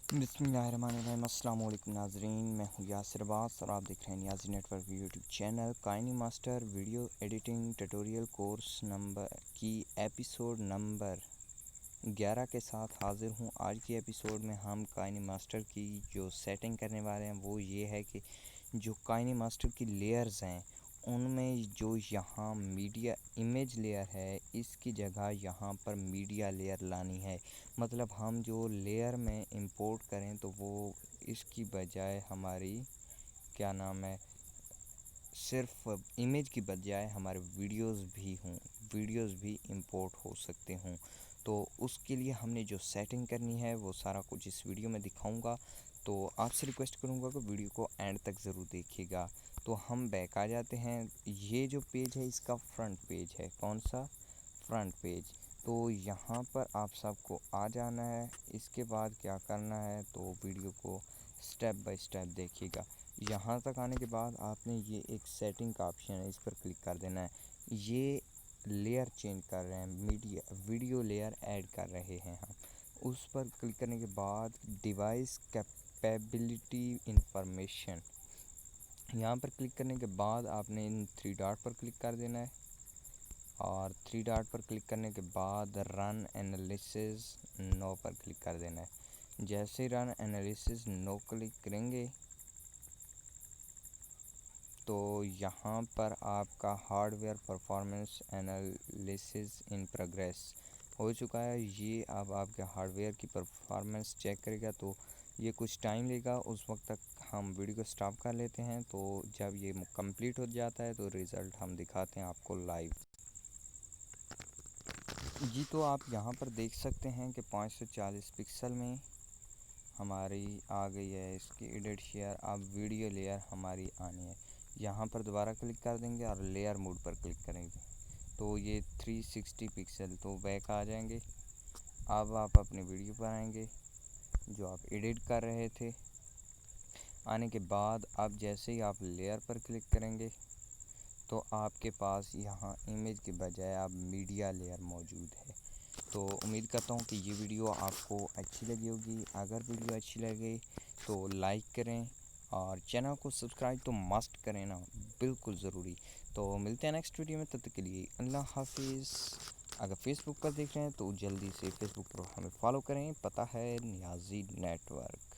बिस्मिल्लाहिर्रहमानिर्रहीम। अस्सलाम वालेकुम नाज़रीन, मैं हूँ यासिर अब्बास और आप देख रहे हैं Niazi network YouTube channel. KineMaster video editing tutorial course number की एपिसोड नंबर 11 के साथ हाज़िर हूँ। आज की एपिसोड में हम काइनी मास्टर की जो सेटिंग करने वाले हैं वो ये है कि जो काइनी मास्टर की लेयर्स हैं उनमें जो यहाँ मीडिया इमेज लेयर है इसकी जगह यहाँ पर मीडिया लेयर लानी है। मतलब हम जो लेयर में इंपोर्ट करें तो वो इसकी बजाय हमारी क्या नाम है, सिर्फ इमेज की बजाय हमारे वीडियोस भी इंपोर्ट हो सकते हों। तो उसके लिए हमने जो सेटिंग करनी है वो सारा कुछ इस वीडियो में दिखाऊंगा। तो आपसे रिक्वेस्ट करूंगा कि वीडियो को एंड तक ज़रूर देखिएगा। तो हम बैक आ जाते हैं। ये जो पेज है इसका फ्रंट पेज है। कौन सा? Front page. तो यहाँ पर आप सबको आ जाना है। इसके बाद क्या करना है तो वीडियो को स्टेप बाय स्टेप देखिएगा। यहाँ तक आने के बाद आपने ये एक सेटिंग का ऑप्शन है, इस पर क्लिक कर देना है। ये लेयर चेंज कर रहे हैं, वीडियो लेयर ऐड कर रहे हैं हम। उस पर क्लिक करने के बाद डिवाइस कैपेबिलिटी इंफॉर्मेशन, यहाँ पर क्लिक करने के बाद आपने इन थ्री डॉट पर क्लिक कर देना है। और थ्री डॉट पर क्लिक करने के बाद रन एनालिसिस नो पर क्लिक कर देना है। जैसे रन एनालिसिस नो क्लिक करेंगे तो यहाँ पर आपका hardware performance analysis in progress हो चुका है। ये अब आपके हार्डवेयर की परफॉर्मेंस चेक करेगा, तो ये कुछ टाइम लेगा। उस वक्त तक हम वीडियो को स्टॉप कर लेते हैं। तो जब ये कंप्लीट हो जाता है तो रिज़ल्ट हम दिखाते हैं आपको लाइव। जी, तो आप यहाँ पर देख सकते हैं कि 540 पिक्सल में हमारी आ गई है इसकी एडिट शेयर। अब वीडियो लेयर हमारी आनी है। यहाँ पर दोबारा क्लिक कर देंगे और लेयर मोड पर क्लिक करेंगे तो ये 360 पिक्सल तो बैक आ जाएंगे। अब आप अपनी वीडियो पर आएंगे जो आप एडिट कर रहे थे। आने के बाद अब जैसे ही आप लेयर पर क्लिक करेंगे तो आपके पास यहाँ इमेज के बजाय अब मीडिया लेयर मौजूद है। तो उम्मीद करता हूँ कि ये वीडियो आपको अच्छी लगी होगी। अगर वीडियो अच्छी लगे तो लाइक करें और चैनल को सब्सक्राइब तो मस्ट करें ना, बिल्कुल ज़रूरी। तो मिलते हैं नेक्स्ट वीडियो में, तब तक के लिए अल्लाह हाफिज़। अगर फेसबुक पर देख रहे हैं तो जल्दी से फेसबुक पर हमें फॉलो करें, पता है नियाज़ी नेटवर्क।